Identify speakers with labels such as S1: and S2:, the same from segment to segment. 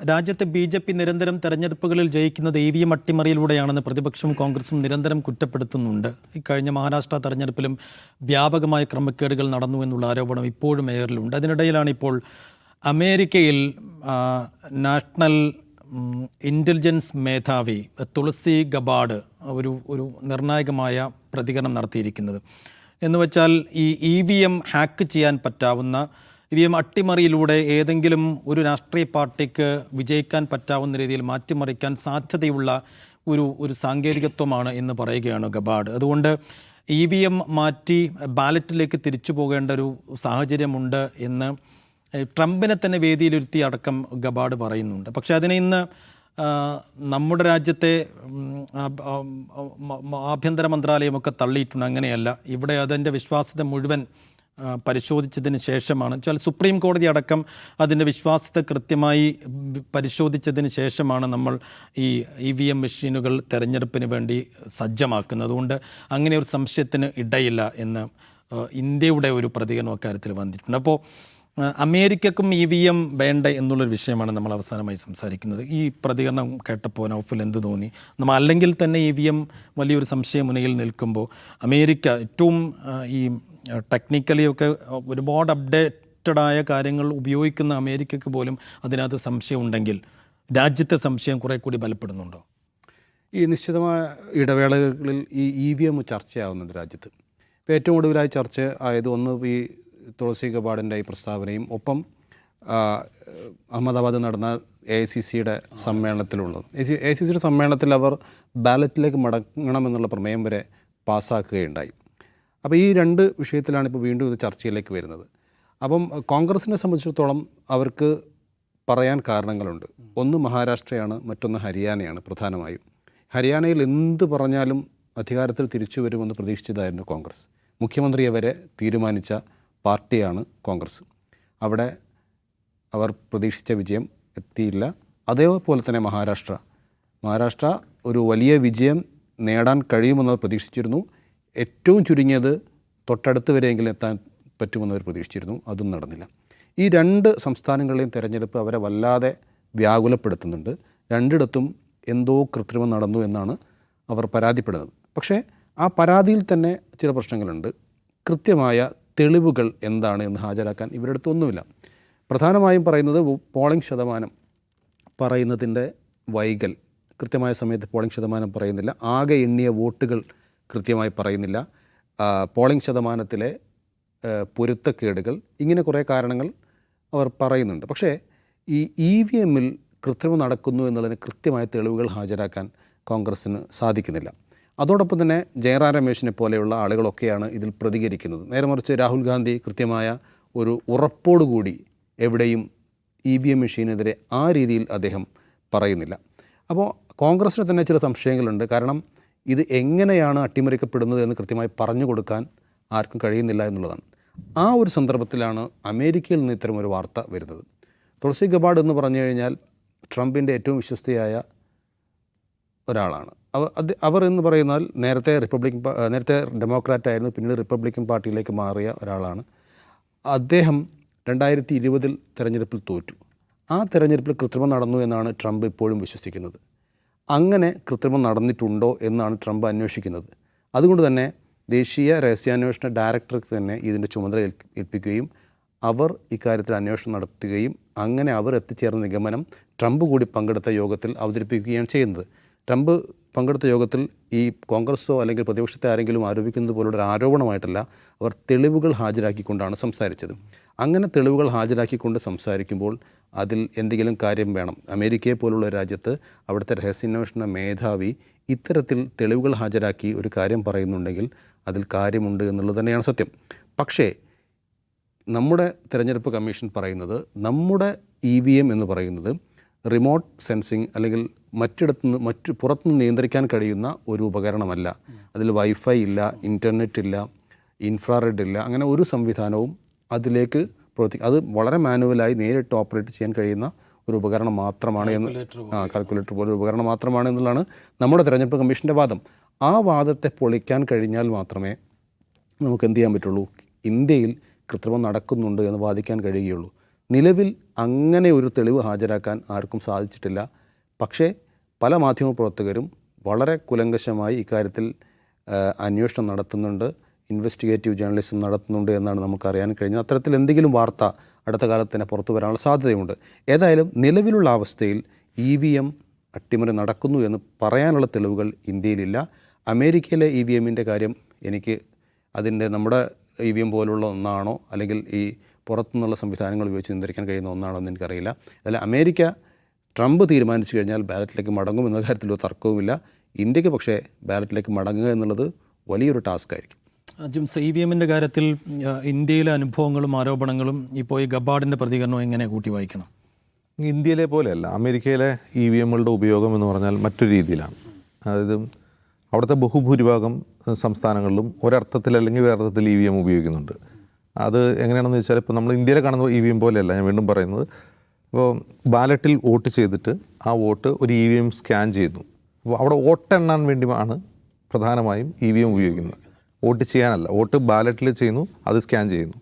S1: രാജ്യത്തെ ബി.ജെ.പി. നിരന്തരം തെരഞ്ഞെടുപ്പുകളിൽ ജയിക്കുന്നത് EVM അട്ടിമറിയിലൂടെയാണെന്ന് പ്രതിപക്ഷവും കോൺഗ്രസും നിരന്തരം കുറ്റപ്പെടുത്തുന്നുണ്ട്. ഇക്കഴിഞ്ഞ മഹാരാഷ്ട്ര തെരഞ്ഞെടുപ്പിലും വ്യാപകമായ ക്രമക്കേടുകൾ നടന്നു എന്നുള്ള ആരോപണം ഇപ്പോഴും എയറിലുണ്ട്. അതിനിടയിലാണ് ഇപ്പോൾ അമേരിക്കയിൽ നാഷണൽ ഇൻ്റലിജൻസ് മേധാവി തുളസി ഗബാർഡ് ഒരു നിർണായകമായ പ്രതികരണം നടത്തിയിരിക്കുന്നത്. എന്നുവെച്ചാൽ ഈ EVM ഹാക്ക് ചെയ്യാൻ പറ്റാവുന്ന, EVM അട്ടിമറിയിലൂടെ ഏതെങ്കിലും ഒരു രാഷ്ട്രീയ പാർട്ടിക്ക് വിജയിക്കാൻ പറ്റാവുന്ന രീതിയിൽ മാറ്റിമറിക്കാൻ സാധ്യതയുള്ള ഒരു സാങ്കേതികത്വമാണ് എന്ന് പറയുകയാണ് ഗബാർഡ്. അതുകൊണ്ട് EVM മാറ്റി ബാലറ്റിലേക്ക് തിരിച്ചു പോകേണ്ട ഒരു സാഹചര്യമുണ്ട് എന്ന് ട്രംപിനെ തന്നെ വേദിയിലിരുത്തി അടക്കം ഗബാർഡ് പറയുന്നുണ്ട്. പക്ഷേ അതിനെ ഇന്ന് നമ്മുടെ രാജ്യത്തെ ആഭ്യന്തര മന്ത്രാലയമൊക്കെ തള്ളിയിട്ടുണ്ട്. അങ്ങനെയല്ല, ഇവിടെ അതിൻ്റെ വിശ്വാസ്യത മുഴുവൻ പരിശോധിച്ചതിന് ശേഷമാണ് വെച്ചാൽ സുപ്രീം കോടതി അടക്കം അതിൻ്റെ വിശ്വാസ്യത കൃത്യമായി പരിശോധിച്ചതിന് ശേഷമാണ് നമ്മൾ ഈ EVM മെഷീനുകൾ തെരഞ്ഞെടുപ്പിന് വേണ്ടി സജ്ജമാക്കുന്നത്. അതുകൊണ്ട് അങ്ങനെ ഒരു സംശയത്തിന് ഇടയില്ല എന്ന് ഇന്ത്യയുടെ ഒരു പ്രതികരണം അക്കാര്യത്തിൽ വന്നിട്ടുണ്ട്. അപ്പോൾ അമേരിക്കക്കും EVM വേണ്ട എന്നുള്ളൊരു വിഷയമാണ് നമ്മൾ അവസാനമായി സംസാരിക്കുന്നത്. ഈ പ്രതികരണം കേട്ടപ്പോൾ നൗഫൽ എന്ത് തോന്നി? നമ്മൾ അല്ലെങ്കിൽ തന്നെ EVM വലിയൊരു സംശയമുനയിൽ നിൽക്കുമ്പോൾ അമേരിക്ക ഏറ്റവും ഈ ടെക്നിക്കലിയൊക്കെ ഒരുപാട് അപ്ഡേറ്റഡായ കാര്യങ്ങൾ ഉപയോഗിക്കുന്ന അമേരിക്കയ്ക്ക് പോലും അതിനകത്ത് സംശയം ഉണ്ടെങ്കിൽ രാജ്യത്തെ സംശയം കുറേ കൂടി ബലപ്പെടുന്നുണ്ടോ?
S2: ഈ നിശ്ചിതമായ ഇടവേളകളിൽ ഈ EVM ചർച്ചയാവുന്നുണ്ട് രാജ്യത്ത്. ഇപ്പോൾ ഏറ്റവും ഒടുവിലായി ചർച്ച ആയത് ഒന്ന് ഈ തുളസി ഗബാർഡിൻ്റെ ഈ പ്രസ്താവനയും ഒപ്പം അഹമ്മദാബാദ് നടന്ന AICCയുടെ സമ്മേളനത്തിലുള്ളത്. AICCയുടെ സമ്മേളനത്തിൽ അവർ ബാലറ്റിലേക്ക് മടങ്ങണമെന്നുള്ള പ്രമേയം വരെ പാസ്സാക്കുകയുണ്ടായി. അപ്പോൾ ഈ രണ്ട് വിഷയത്തിലാണ് ഇപ്പോൾ വീണ്ടും ഇത് ചർച്ചയിലേക്ക് വരുന്നത്. അപ്പം കോൺഗ്രസിനെ സംബന്ധിച്ചിടത്തോളം അവർക്ക് പറയാൻ കാരണങ്ങളുണ്ട്. ഒന്ന് മഹാരാഷ്ട്രയാണ്, മറ്റൊന്ന് ഹരിയാനയാണ് പ്രധാനമായും. ഹരിയാനയിൽ എന്ത് പറഞ്ഞാലും അധികാരത്തിൽ തിരിച്ചു വരുമെന്ന് പ്രതീക്ഷിച്ചതായിരുന്നു കോൺഗ്രസ്. മുഖ്യമന്ത്രിയെ വരെ തീരുമാനിച്ച പാർട്ടിയാണ് കോൺഗ്രസ്. അവിടെ അവർ പ്രതീക്ഷിച്ച വിജയം എത്തിയില്ല. അതേപോലെ തന്നെ മഹാരാഷ്ട്ര ഒരു വലിയ വിജയം നേടാൻ കഴിയുമെന്നവർ പ്രതീക്ഷിച്ചിരുന്നു. ഏറ്റവും ചുരുങ്ങിയത് തൊട്ടടുത്ത് വരെയെങ്കിലും എത്താൻ പറ്റുമെന്നവർ പ്രതീക്ഷിച്ചിരുന്നു. അതും നടന്നില്ല. ഈ രണ്ട് സംസ്ഥാനങ്ങളിലെയും തെരഞ്ഞെടുപ്പ് അവരെ വല്ലാതെ വ്യാകുലപ്പെടുത്തുന്നുണ്ട്. രണ്ടിടത്തും എന്തോ കൃത്രിമം നടന്നു എന്നാണ് അവർ പരാതിപ്പെടുന്നത്. പക്ഷേ ആ പരാതിയിൽ തന്നെ ചില പ്രശ്നങ്ങളുണ്ട്. കൃത്യമായ തെളിവുകൾ എന്താണ് എന്ന് ഹാജരാക്കാൻ ഇവരുടെ അടുത്തൊന്നുമില്ല. പ്രധാനമായും പറയുന്നത് പോളിംഗ് ശതമാനം പറയുന്നതിൻ്റെ വൈകൽ, കൃത്യമായ സമയത്ത് പോളിംഗ് ശതമാനം പറയുന്നില്ല. ആകെ എണ്ണിയ വോട്ടുകൾ കൃത്യമായി പറയുന്നില്ല. പോളിംഗ് ശതമാനത്തിലെ പൊരുത്തക്കേടുകൾ, ഇങ്ങനെ കുറേ കാരണങ്ങൾ അവർ പറയുന്നുണ്ട്. പക്ഷേ ഈ EVMൽ കൃത്രിമം നടക്കുന്നു എന്നുള്ളതിന് കൃത്യമായ തെളിവുകൾ ഹാജരാക്കാൻ കോൺഗ്രസ്സിന് സാധിക്കുന്നില്ല. അതോടൊപ്പം തന്നെ ജയറാം രമേശിനെ പോലെയുള്ള ആളുകളൊക്കെയാണ് ഇതിൽ പ്രതികരിക്കുന്നത്. നേരെ മറിച്ച് രാഹുൽ ഗാന്ധി കൃത്യമായ ഒരു ഉറപ്പോടുകൂടി എവിടെയും EVM മെഷീനെതിരെ ആ രീതിയിൽ അദ്ദേഹം പറയുന്നില്ല. അപ്പോൾ കോൺഗ്രസ്സിന് തന്നെ ചില സംശയങ്ങളുണ്ട്. കാരണം ഇത് എങ്ങനെയാണ് അട്ടിമറിക്കപ്പെടുന്നത് എന്ന് കൃത്യമായി പറഞ്ഞു കൊടുക്കാൻ ആർക്കും കഴിയുന്നില്ല എന്നുള്ളതാണ്. ആ ഒരു സന്ദർഭത്തിലാണ് അമേരിക്കയിൽ നിന്ന് ഇത്തരമൊരു വാർത്ത വരുന്നത്. തുളസി ഗബാർഡ് എന്ന് പറഞ്ഞു കഴിഞ്ഞാൽ ട്രംപിൻ്റെ ഏറ്റവും വിശ്വസ്തയായ ഒരാളാണ്. അവർ എന്ന് പറയുന്നാൽ നേരത്തെ ഡെമോക്രാറ്റായിരുന്നു, പിന്നീട് റിപ്പബ്ലിക്കൻ പാർട്ടിയിലേക്ക് മാറിയ ഒരാളാണ്. അദ്ദേഹം 2020 തെരഞ്ഞെടുപ്പിൽ തോറ്റു. ആ തെരഞ്ഞെടുപ്പിൽ കൃത്രിമം നടന്നു എന്നാണ് ട്രംപ് ഇപ്പോഴും വിശ്വസിക്കുന്നത്. അങ്ങനെ കൃത്രിമം നടന്നിട്ടുണ്ടോ എന്നാണ് ട്രംപ് അന്വേഷിക്കുന്നത്. അതുകൊണ്ട് തന്നെ ദേശീയ രഹസ്യാന്വേഷണ ഡയറക്ടർക്ക് തന്നെ ഇതിൻ്റെ ചുമതല ഏൽപ്പിക്കുകയും അവർ ഇക്കാര്യത്തിൽ അന്വേഷണം നടത്തുകയും അങ്ങനെ അവർ എത്തിച്ചേർന്ന നിഗമനം ട്രംപ് കൂടി പങ്കെടുത്ത യോഗത്തിൽ അവതരിപ്പിക്കുകയാണ് ചെയ്യുന്നത്. ട്രംപ് പങ്കെടുത്ത യോഗത്തിൽ ഈ കോൺഗ്രസ്സോ അല്ലെങ്കിൽ പ്രതിപക്ഷത്തെ ആരെങ്കിലും ആരോപിക്കുന്നത് പോലുള്ള ആരോപണമായിട്ടല്ല, അവർ തെളിവുകൾ ഹാജരാക്കിക്കൊണ്ടാണ് സംസാരിച്ചത്. അങ്ങനെ തെളിവുകൾ ഹാജരാക്കിക്കൊണ്ട് സംസാരിക്കുമ്പോൾ അതിൽ എന്തെങ്കിലും കാര്യം വേണം. അമേരിക്കയെ പോലുള്ള രാജ്യത്ത് അവിടുത്തെ രഹസ്യാന്വേഷണ മേധാവി ഇത്തരത്തിൽ തെളിവുകൾ ഹാജരാക്കി ഒരു കാര്യം പറയുന്നുണ്ടെങ്കിൽ അതിൽ കാര്യമുണ്ട് എന്നുള്ളത് തന്നെയാണ് സത്യം. പക്ഷേ നമ്മുടെ തെരഞ്ഞെടുപ്പ് കമ്മീഷൻ പറയുന്നത് നമ്മുടെ EVM എന്ന് പറയുന്നത് റിമോട്ട് സെൻസിങ് അല്ലെങ്കിൽ പുറത്തുനിന്ന് നിയന്ത്രിക്കാൻ കഴിയുന്ന ഒരു ഉപകരണമല്ല. അതിൽ വൈഫൈ ഇല്ല, ഇൻ്റർനെറ്റ് ഇല്ല, ഇൻഫ്രാറെഡ് ഇല്ല, അങ്ങനെ ഒരു സംവിധാനവും അതിലേക്ക് അത് വളരെ മാനുവലായി നേരിട്ട് ഓപ്പറേറ്റ് ചെയ്യാൻ കഴിയുന്ന ഒരു ഉപകരണം മാത്രമാണ് കാൽക്കുലേറ്റർ പോലെ ഒരു ഉപകരണം മാത്രമാണ് എന്നുള്ളതാണ് നമ്മുടെ തെരഞ്ഞെടുപ്പ് കമ്മീഷൻ്റെ വാദം. ആ വാദത്തെ പൊളിക്കാൻ കഴിഞ്ഞാൽ മാത്രമേ നമുക്ക് എന്ത് ചെയ്യാൻ പറ്റുള്ളൂ, ഇന്ത്യയിൽ കൃത്രിമം നടക്കുന്നുണ്ട് എന്ന് വാദിക്കാൻ കഴിയുകയുള്ളൂ. നിലവിൽ അങ്ങനെ ഒരു തെളിവ് ഹാജരാക്കാൻ ആർക്കും സാധിച്ചിട്ടില്ല. പക്ഷേ പല മാധ്യമപ്രവർത്തകരും വളരെ കുലങ്കശമായി ഇക്കാര്യത്തിൽ അന്വേഷണം നടത്തുന്നുണ്ട്, ഇൻവെസ്റ്റിഗേറ്റീവ് ജേർണലിസം നടത്തുന്നുണ്ട് എന്നാണ് നമുക്കറിയാൻ കഴിഞ്ഞത്. അത്തരത്തിൽ എന്തെങ്കിലും വാർത്ത അടുത്ത കാലത്ത് തന്നെ പുറത്തു വരാനുള്ള സാധ്യതയുണ്ട്. ഏതായാലും നിലവിലുള്ള അവസ്ഥയിൽ EVM അട്ടിമറി നടക്കുന്നു എന്ന് പറയാനുള്ള തെളിവുകൾ ഇന്ത്യയിലില്ല. അമേരിക്കയിലെ EVMൻ്റെ കാര്യം എനിക്ക് നമ്മുടെ EVM പോലുള്ള ഒന്നാണോ അല്ലെങ്കിൽ ഈ പുറത്തുനിന്നുള്ള സംവിധാനങ്ങൾ ഉപയോഗിച്ച് നിയന്ത്രിക്കാൻ കഴിയുന്ന ഒന്നാണോ എന്ന് എനിക്കറിയില്ല. അതായത് അമേരിക്ക ട്രംപ് തീരുമാനിച്ചു കഴിഞ്ഞാൽ ബാലറ്റിലേക്ക് മടങ്ങും എന്ന കാര്യത്തിലൊരു തർക്കവുമില്ല. ഇന്ത്യക്ക് പക്ഷേ ബാലറ്റിലേക്ക് മടങ്ങുക എന്നുള്ളത് വലിയൊരു ടാസ്ക് ആയിരിക്കും.
S1: ജിംസ്, EVMൻ്റെ കാര്യത്തിൽ ഇന്ത്യയിലെ അനുഭവങ്ങളും ആരോപണങ്ങളും ഇപ്പോൾ ഈ ഗബാർഡിൻ്റെ പ്രതികരണവും എങ്ങനെ കൂട്ടി വായിക്കണം?
S3: ഇന്ത്യയിലെ പോലെയല്ല, അമേരിക്കയിലെ EVMകളുടെ ഉപയോഗം എന്ന് പറഞ്ഞാൽ മറ്റൊരു രീതിയിലാണ്. അതായത് അവിടുത്തെ ബഹുഭൂരിഭാഗം സംസ്ഥാനങ്ങളിലും ഒരർത്ഥത്തിൽ അല്ലെങ്കിൽ വേറൊരർത്ഥത്തിൽ EVM ഉപയോഗിക്കുന്നുണ്ട്. അത് എങ്ങനെയാണെന്ന് വെച്ചാൽ ഇപ്പോൾ നമ്മൾ ഇന്ത്യയിൽ കാണുന്ന EVM പോലെയല്ല, ഞാൻ വീണ്ടും പറയുന്നത്. ഇപ്പോൾ ബാലറ്റിൽ വോട്ട് ചെയ്തിട്ട് ആ വോട്ട് ഒരു EVM സ്കാൻ ചെയ്യുന്നു. അപ്പോൾ അവിടെ വോട്ട് എണ്ണാൻ വേണ്ടിയാണ് പ്രധാനമായും EVM ഉപയോഗിക്കുന്നത്, വോട്ട് ചെയ്യാനല്ല. വോട്ട് ബാലറ്റിൽ ചെയ്യുന്നു, അത് സ്കാൻ ചെയ്യുന്നു.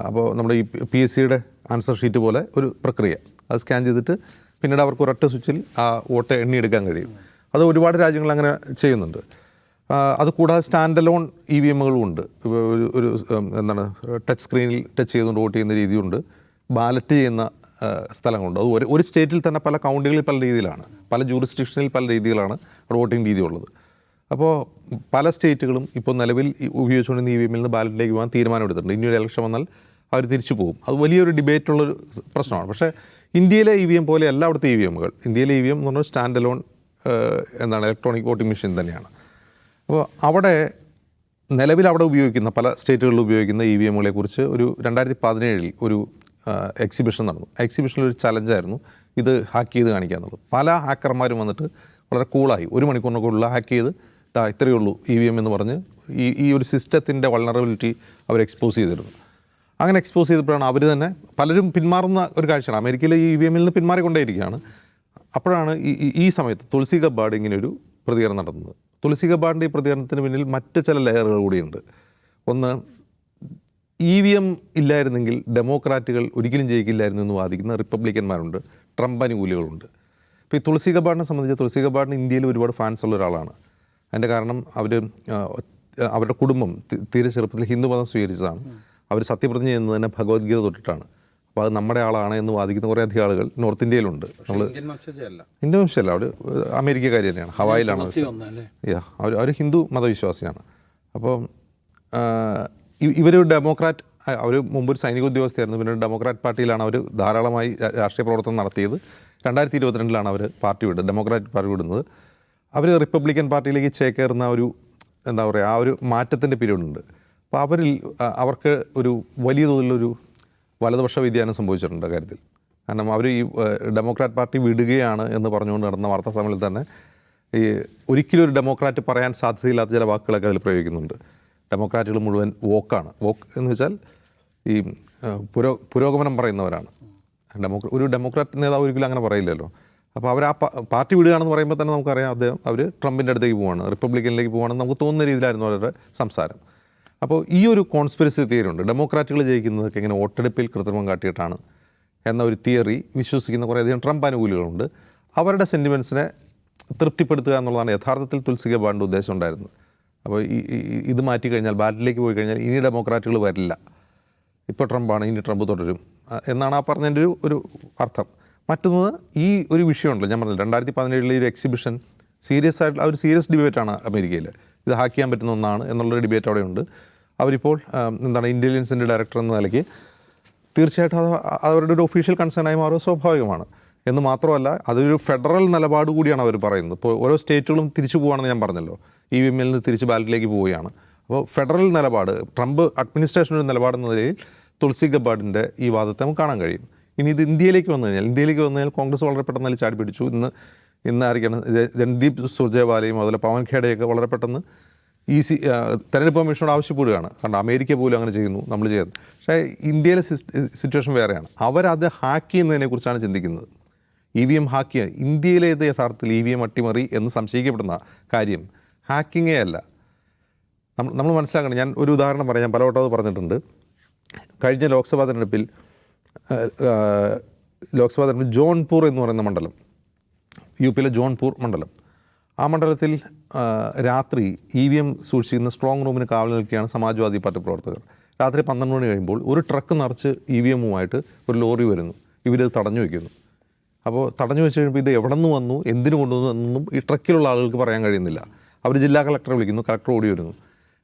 S3: അപ്പോൾ നമ്മുടെ ഈ PSCയുടെ ആൻസർ ഷീറ്റ് പോലെ ഒരു പ്രക്രിയ, അത് സ്കാൻ ചെയ്തിട്ട് പിന്നീട് അവർക്ക് ഒരൊറ്റ സ്വിച്ചിൽ ആ വോട്ട് എണ്ണിയെടുക്കാൻ കഴിയും. അത് ഒരുപാട് രാജ്യങ്ങൾ അങ്ങനെ ചെയ്യുന്നുണ്ട്. അത് കൂടാതെ സ്റ്റാൻഡ് അലോൺ EVMകളും ഉണ്ട്. ഒരു എന്താണ് ടച്ച് സ്ക്രീനിൽ ടച്ച് ചെയ്തുകൊണ്ട് വോട്ട് ചെയ്യുന്ന രീതിയുണ്ട്, ബാലറ്റ് ചെയ്യുന്ന സ്ഥലങ്ങളുണ്ട്. അത് ഒരു സ്റ്റേറ്റിൽ തന്നെ പല കൗണ്ടികളിൽ പല രീതിയിലാണ്, പല ജൂറിസ്ഡിക്ഷനിൽ പല രീതികളാണ് അവിടെ വോട്ടിംഗ് രീതി ഉള്ളത്. അപ്പോൾ പല സ്റ്റേറ്റുകളും ഇപ്പോൾ നിലവിൽ ഉപയോഗിച്ചുകൊണ്ടിരുന്ന EVMൽ നിന്ന് ബാലറ്റിലേക്ക് പോകാൻ തീരുമാനമെടുത്തിട്ടുണ്ട്. ഇനി ഒരു ഇലക്ഷൻ വന്നാൽ അവർ തിരിച്ചു പോകും. അത് വലിയൊരു ഡിബേറ്റുള്ളൊരു പ്രശ്നമാണ്. പക്ഷേ ഇന്ത്യയിലെ EVM പോലെ അല്ല അവിടുത്തെ EVMകൾ. ഇന്ത്യയിലെ EVM എന്ന് പറഞ്ഞാൽ stand alone electronic voting machine തന്നെയാണ്. അപ്പോൾ അവിടെ നിലവിൽ അവിടെ ഉപയോഗിക്കുന്ന പല സ്റ്റേറ്റുകളിൽ ഉപയോഗിക്കുന്ന EVMകളെ കുറിച്ച് ഒരു 2017 ഒരു എക്സിബിഷൻ നടന്നു. എക്സിബിഷനിൽ ഒരു ചലഞ്ചായിരുന്നു ഇത് ഹാക്ക് ചെയ്ത് കാണിക്കുക എന്നുള്ളത്. പല ഹാക്കർമാരും വന്നിട്ട് വളരെ കൂളായി 1 മണിക്കൂറിനുള്ളിൽ ഹാക്ക് ചെയ്ത് ഇത്രയേ ഉള്ളൂ EVM എന്ന് പറഞ്ഞ് ഈ ഒരു സിസ്റ്റത്തിൻ്റെ വൾണറബിലിറ്റി അവർ എക്സ്പോസ് ചെയ്തിരുന്നു. അങ്ങനെ എക്സ്പോസ് ചെയ്തപ്പോഴാണ് അവർ തന്നെ പലരും പിന്മാറുന്ന ഒരു കാഴ്ചയാണ്. അമേരിക്കയിലെ EVMൽ നിന്ന് പിന്മാറിക്കൊണ്ടേയിരിക്കുകയാണ്. അപ്പോഴാണ് ഈ സമയത്ത് തുളസി ഗബാർഡ് ഇങ്ങനെ ഒരു പ്രതികരണം നടത്തുന്നത്. തുളസി ഗബാർഡിൻ്റെ ഈ പ്രതികരണത്തിന് പിന്നിൽ മറ്റ് ചില ലെയറുകൾ കൂടിയുണ്ട്. ഒന്ന്, EVM ഇല്ലായിരുന്നെങ്കിൽ ഡെമോക്രാറ്റുകൾ ഒരിക്കലും ജയിക്കില്ലായിരുന്നു എന്ന് വാദിക്കുന്ന റിപ്പബ്ലിക്കന്മാരുണ്ട്, ട്രംപ് അനുകൂലികളുണ്ട്. ഇപ്പോൾ ഈ തുളസി ഗബാർഡിനെ സംബന്ധിച്ച് തുളസി ഗബാർഡിന് ഇന്ത്യയിൽ ഒരുപാട് ഫാൻസ് ഉള്ള ഒരാളാണ്. അതിൻ്റെ കാരണം അവരുടെ കുടുംബം തീരെ ചെറുപ്പത്തിൽ ഹിന്ദുമതം സ്വീകരിച്ചതാണ്. അവർ സത്യപ്രതിജ്ഞ ചെയ്യുന്നത് തന്നെ ഭഗവത്ഗീത തൊട്ടിട്ടാണ്. അപ്പോൾ അത് നമ്മുടെ ആളാണ് എന്ന് വാദിക്കുന്ന കുറേ അധികം ആളുകൾ നോർത്ത് ഇന്ത്യയിലുണ്ട്. ഇന്ത്യൻ വംശജല്ല, അവർ അമേരിക്കക്കാരി തന്നെയാണ്, ഹവായിലാണ്. അവർ ഹിന്ദു മതവിശ്വാസിയാണ്. അപ്പോൾ ഇവർ ഡെമോക്രാറ്റ്, അവർ മുമ്പൊരു സൈനിക ഉദ്യോഗസ്ഥയായിരുന്നു, പിന്നെ ഡെമോക്രാറ്റ് പാർട്ടിയിലാണ് അവർ ധാരാളമായി രാഷ്ട്രീയ പ്രവർത്തനം നടത്തിയത്. 2022 അവർ പാർട്ടി വിടുന്നത്, ഡെമോക്രാറ്റ് പാർട്ടി വിടുന്നത്. അവർ റിപ്പബ്ലിക്കൻ പാർട്ടിയിലേക്ക് ചേക്കേറുന്ന ഒരു എന്താ പറയുക, ആ ഒരു മാറ്റത്തിൻ്റെ പീരീഡ് ഉണ്ട്. അപ്പോൾ അവർക്ക് ഒരു വലിയ തോതിലൊരു വലതുപക്ഷ വ്യതിയാനം സംഭവിച്ചിട്ടുണ്ട് കാര്യത്തിൽ. കാരണം അവർ ഈ ഡെമോക്രാറ്റ് പാർട്ടി വിടുകയാണ് എന്ന് പറഞ്ഞുകൊണ്ട് നടന്ന വാർത്താ സമ്മേളനത്തിൽ തന്നെ ഒരിക്കലും ഒരു ഡെമോക്രാറ്റ് പറയാൻ സാധ്യതയില്ലാത്ത ചില വാക്കുകളൊക്കെ അതിൽ പ്രയോഗിക്കുന്നുണ്ട്. ഡെമോക്രാറ്റുകൾ മുഴുവൻ വോക്കാണ്. വോക്ക് എന്ന് വെച്ചാൽ ഈ പുരോഗമനം പറയുന്നവരാണ്. ഒരു ഡെമോക്രാറ്റ് നേതാവ് ഒരിക്കലും അങ്ങനെ പറയില്ലല്ലോ. അപ്പോൾ അവർ ആ പാർട്ടി വിടുകയാണെന്ന് പറയുമ്പോൾ തന്നെ നമുക്കറിയാം അവർ ട്രംപിൻ്റെ അടുത്തേക്ക് പോവാണ്, റിപ്പബ്ലിക്കനിലേക്ക് പോവാണെന്ന് നമുക്ക് തോന്നുന്ന രീതിയിലായിരുന്നു അവരുടെ സംസാരം. അപ്പോൾ ഈ ഒരു കോൺസ്പിറസി തിയറി ഉണ്ട്, ഡെമോക്രാറ്റുകൾ ജയിക്കുന്നതൊക്കെ ഇങ്ങനെ വോട്ടെടുപ്പിൽ കൃത്രിമം കാട്ടിയിട്ടാണ് എന്ന ഒരു തിയറി വിശ്വസിക്കുന്ന കുറേയധികം ട്രംപ് അനുകൂലികളുണ്ട്. അവരുടെ സെൻറ്റിമെൻറ്റ്സിനെ തൃപ്തിപ്പെടുത്തുക എന്നുള്ളതാണ് യഥാർത്ഥത്തിൽ തുളസി ഗബാർഡിൻ്റെ ഉദ്ദേശം ഉണ്ടായിരുന്നത്. അപ്പോൾ ഇത് മാറ്റി കഴിഞ്ഞാൽ, ബാലറ്റിലേക്ക് പോയി കഴിഞ്ഞാൽ ഇനി ഡെമോക്രാറ്റുകൾ വരില്ല, ഇപ്പോൾ ട്രംപാണ്, ഇനി ട്രംപ് തുടരും എന്നാണ് ആ പറഞ്ഞതിൻ്റെ ഒരു അർത്ഥം. മറ്റൊന്ന്, ഈ ഒരു വിഷയമുണ്ടല്ലോ ഞാൻ പറഞ്ഞില്ല, 2017 ഒരു എക്സിബിഷൻ സീരിയസ് ആയിട്ടുള്ള ഒരു സീരിയസ് ഡിബേറ്റാണ് അമേരിക്കയിൽ. ഇത് ഹാക്ക് ചെയ്യാൻ പറ്റുന്ന ഒന്നാണ് എന്നുള്ളൊരു ഡിബേറ്റ് അവിടെയുണ്ട്. അവരിപ്പോൾ ഇൻ്റലിജൻസിൻ്റെ ഡയറക്ടർ എന്ന നിലയ്ക്ക് തീർച്ചയായിട്ടും അത് അവരുടെ ഒരു ഒഫീഷ്യൽ കൺസേണായി മാറുക സ്വാഭാവികമാണ്. എന്ന് മാത്രമല്ല, അതൊരു ഫെഡറൽ നിലപാട് കൂടിയാണ് അവർ പറയുന്നത്. ഇപ്പോൾ ഓരോ സ്റ്റേറ്റുകളും തിരിച്ചു പോവുകയാണെന്ന് ഞാൻ പറഞ്ഞല്ലോ, EVMൽ നിന്ന് തിരിച്ച് ബാലറ്റിലേക്ക് പോവുകയാണ്. അപ്പോൾ ഫെഡറൽ നിലപാട്, ട്രംപ് അഡ്മിനിസ്ട്രേഷൻ്റെ ഒരു നിലപാടെന്ന നിലയിൽ തുളസി ഗബാർഡിൻ്റെ ഈ വാദത്തെ നമുക്ക് കാണാൻ കഴിയും. ഇനി ഇത് ഇന്ത്യയിലേക്ക് വന്നു കഴിഞ്ഞാൽ കോൺഗ്രസ് വളരെ പെട്ടെന്ന് ചാടി പിടിച്ചു. ഇന്ന് ആയിരിക്കണം രൺദീപ് സുർജേവാലയും അതുപോലെ പവൻ ഖേഡയൊക്കെ വളരെ പെട്ടെന്ന് തെരഞ്ഞെടുപ്പ് കമ്മീഷനോട് ആവശ്യപ്പെടുകയാണ്. കാരണം അമേരിക്ക പോലും അങ്ങനെ ചെയ്യുന്നു, നമ്മൾ ചെയ്യുന്നത്. പക്ഷേ ഇന്ത്യയിലെ സിറ്റുവേഷൻ വേറെയാണ്. അവരത് ഹാക്ക് ചെയ്യുന്നതിനെക്കുറിച്ചാണ് ചിന്തിക്കുന്നത്. EVM ഹാക്ക് ചെയ്യുക, ഇന്ത്യയിലേത് യഥാർത്ഥത്തിൽ EVM അട്ടിമറി എന്ന് സംശയിക്കപ്പെടുന്ന കാര്യം ഹാക്കിങ്ങേ അല്ല. നമ്മൾ മനസ്സിലാക്കണം. ഞാൻ ഒരു ഉദാഹരണം പറയാം, ഞാൻ പലവട്ടം അത് പറഞ്ഞിട്ടുണ്ട്. കഴിഞ്ഞ ലോക്സഭാ തെരഞ്ഞെടുപ്പിൽ ലോക്സഭാ തെരഞ്ഞെടുപ്പ് ജോൺപൂർ എന്ന് പറയുന്ന മണ്ഡലം, യു പിയിലെ ജോൺപൂർ മണ്ഡലം. ആ മണ്ഡലത്തിൽ രാത്രി EVM സൂക്ഷിക്കുന്ന സ്ട്രോങ് റൂമിന് കാവൽ നിൽക്കുകയാണ് സമാജ്വാദി പാർട്ടി പ്രവർത്തകർ. രാത്രി 12 മണി കഴിയുമ്പോൾ ഒരു ട്രക്ക് നിറച്ച് EVMുമായിട്ട് ഒരു ലോറി വരുന്നു. ഇവരത് തടഞ്ഞു വയ്ക്കുന്നു. അപ്പോൾ തടഞ്ഞു വെച്ച് കഴിയുമ്പോൾ ഇത് എവിടെ നിന്ന് വന്നു, എന്തിനു കൊണ്ടുവന്നു എന്നൊന്നും ഈ ട്രക്കിലുള്ള ആളുകൾക്ക് പറയാൻ കഴിയുന്നില്ല. അവർ ജില്ലാ കളക്ടറെ വിളിക്കുന്നു. കളക്ടർ ഓടി വരുന്നു.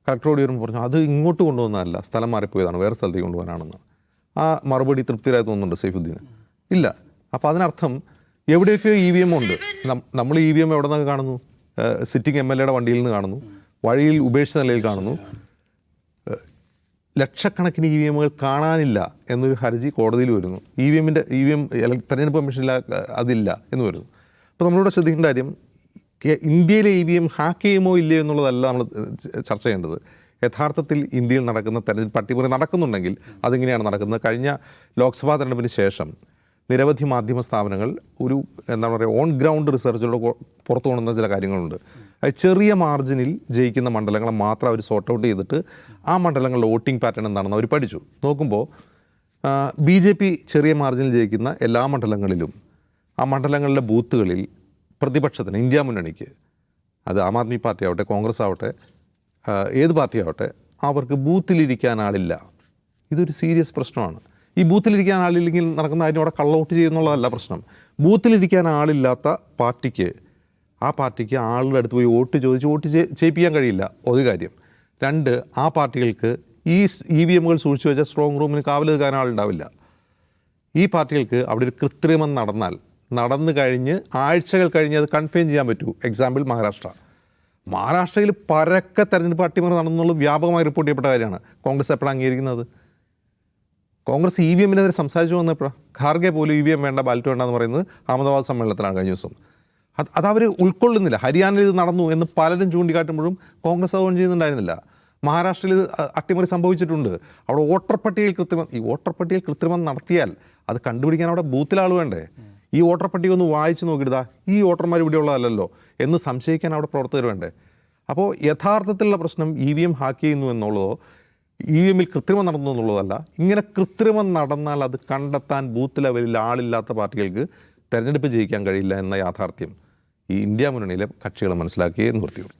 S3: കളക്ടർ ഓടി വരുമ്പോൾ പറഞ്ഞു അത് ഇങ്ങോട്ട് കൊണ്ടുവന്നതല്ല, സ്ഥലം മാറിപ്പോയതാണ്, വേറെ സ്ഥലത്തേക്ക് കൊണ്ടുപോകാനാണെന്ന്. ആ മറുപടി തൃപ്തിയായി തോന്നുന്നുണ്ട് സൈഫുദ്ദീന്? ഇല്ല. അപ്പോൾ അതിനർത്ഥം എവിടെയൊക്കെ EVM ഉണ്ട്. നമ്മൾ EVM എവിടെ നിന്നൊക്കെ കാണുന്നു? സിറ്റിംഗ് MLAയുടെ വണ്ടിയിൽ നിന്ന് കാണുന്നു, വഴിയിൽ ഉപേക്ഷിച്ച നിലയിൽ കാണുന്നു. ലക്ഷക്കണക്കിന് EVMകൾ കാണാനില്ല എന്നൊരു ഹർജി കോടതിയിൽ വരുന്നു. EVM തെരഞ്ഞെടുപ്പ് കമ്മീഷനിൽ അതില്ല എന്ന് വരുന്നു. അപ്പോൾ നമ്മളിവിടെ ശ്രദ്ധിക്കേണ്ട കാര്യം ഇന്ത്യയിലെ EVM ഹാക്ക് ചെയ്യുമോ ഇല്ലയോ എന്നുള്ളതല്ല നമ്മൾ ചർച്ച ചെയ്യേണ്ടത്. യഥാർത്ഥത്തിൽ ഇന്ത്യയിൽ നടക്കുന്ന തെരഞ്ഞെടുപ്പ് അട്ടിമറി നടക്കുന്നുണ്ടെങ്കിൽ അതെങ്ങനെയാണ് നടക്കുന്നത്? കഴിഞ്ഞ ലോക്സഭാ തെരഞ്ഞെടുപ്പിന് ശേഷം നിരവധി മാധ്യമ സ്ഥാപനങ്ങൾ ഒരു എന്താണ് പറയുക ഓൺ ഗ്രൗണ്ട് റിസർച്ചിലൂടെ പുറത്തു കൊണ്ടുവന്ന ചില കാര്യങ്ങളുണ്ട്. അത് ചെറിയ മാർജിനിൽ ജയിക്കുന്ന മണ്ഡലങ്ങളെ മാത്രം അവർ സോർട്ട് ഔട്ട് ചെയ്തിട്ട് ആ മണ്ഡലങ്ങളുടെ വോട്ടിംഗ് പാറ്റേൺ എന്താണെന്ന് അവർ പഠിച്ചു. നോക്കുമ്പോൾ BJP ചെറിയ മാർജിനിൽ ജയിക്കുന്ന എല്ലാ മണ്ഡലങ്ങളിലും ആ മണ്ഡലങ്ങളിലെ ബൂത്തുകളിൽ പ്രതിപക്ഷത്തിന്, ഇന്ത്യ മുന്നണിക്ക്, അത് ആം ആദ്മി പാർട്ടി ആവട്ടെ, കോൺഗ്രസ് ആവട്ടെ, ഏത് പാർട്ടി ആവട്ടെ, അവർക്ക് ബൂത്തിലിരിക്കാൻ ആളില്ല. ഇതൊരു സീരിയസ് പ്രശ്നമാണ്. ഈ ബൂത്തിലിരിക്കാൻ ആളില്ലെങ്കിൽ നടക്കുന്ന കാര്യം അവിടെ കള്ളവോട്ട് ചെയ്യുന്നുള്ളതല്ല പ്രശ്നം. ബൂത്തിലിരിക്കാൻ ആളില്ലാത്ത പാർട്ടിക്ക് ആ പാർട്ടിക്ക് ആളുടെ അടുത്ത് പോയി വോട്ട് ചോദിച്ച് വോട്ട് ചെയ്യിപ്പിക്കാൻ കഴിയില്ല, ഒരു കാര്യം. രണ്ട്, ആ പാർട്ടികൾക്ക് ഈ EVMകൾ സൂക്ഷിച്ചു വെച്ചാൽ സ്ട്രോങ് റൂമിന് കാവൽ നിൽക്കാൻ ആളുണ്ടാവില്ല. ഈ പാർട്ടികൾക്ക് അവിടെ ഒരു കൃത്രിമം നടന്നു കഴിഞ്ഞ് ആഴ്ചകൾ കഴിഞ്ഞ് അത് കൺഫേം ചെയ്യാൻ പറ്റൂ. എക്സാമ്പിൾ മഹാരാഷ്ട്രയിൽ പരക്കെ തെരഞ്ഞെടുപ്പ് അട്ടിമറി നടന്നുള്ള വ്യാപകമായി റിപ്പോർട്ട് ചെയ്യപ്പെട്ട കാര്യമാണ്. കോൺഗ്രസ് എപ്പോഴാണ് അംഗീകരിക്കുന്നത്? കോൺഗ്രസ് EVMനെതിരെ സംസാരിച്ചു വന്നപ്പോഴാണ് ഖാർഗെ പോലും EVM വേണ്ട, ബാലറ്റ് വേണ്ടെന്ന് പറയുന്നത് അഹമ്മദാബാദ് സമ്മേളനത്തിലാണ് കഴിഞ്ഞ ദിവസം. അതവർ ഉൾക്കൊള്ളുന്നില്ല. ഹരിയാനയിൽ ഇത് നടന്നു എന്ന് പലരും ചൂണ്ടിക്കാട്ടുമ്പോഴും കോൺഗ്രസ് അതുകൊണ്ട് ചെയ്യുന്നുണ്ടായിരുന്നില്ല. മഹാരാഷ്ട്രയിൽ ഇത് അട്ടിമറി സംഭവിച്ചിട്ടുണ്ട്. അവിടെ വോട്ടർ പട്ടികയിൽ കൃത്രിമം നടത്തിയാൽ അത് കണ്ടുപിടിക്കാൻ അവിടെ ബൂത്തിലാൾ വേണ്ടേ? ഈ വോട്ടർ പട്ടിക ഒന്ന് വായിച്ച് നോക്കിയിട്ടാ ഈ വോട്ടർമാർ ഇവിടെ ഉള്ളതല്ലോ എന്ന് സംശയിക്കാൻ അവിടെ പ്രവർത്തകർ വേണ്ടേ? അപ്പോൾ യഥാർത്ഥത്തിലുള്ള പ്രശ്നം EVM ഹാക്ക് ചെയ്യുന്നു എന്നുള്ളതോ EVMൽ കൃത്രിമം നടന്നു എന്നുള്ളതല്ല. ഇങ്ങനെ കൃത്രിമം നടന്നാൽ അത് കണ്ടെത്താൻ ബൂത്ത് ലെവലിൽ ആളില്ലാത്ത പാർട്ടികൾക്ക് തെരഞ്ഞെടുപ്പ് ജയിക്കാൻ കഴിയില്ല എന്ന യാഥാർത്ഥ്യം ഈ ഇന്ത്യ മുന്നണിയിലെ കക്ഷികൾ മനസ്സിലാക്കിയേ നിർത്തിയുള്ളൂ.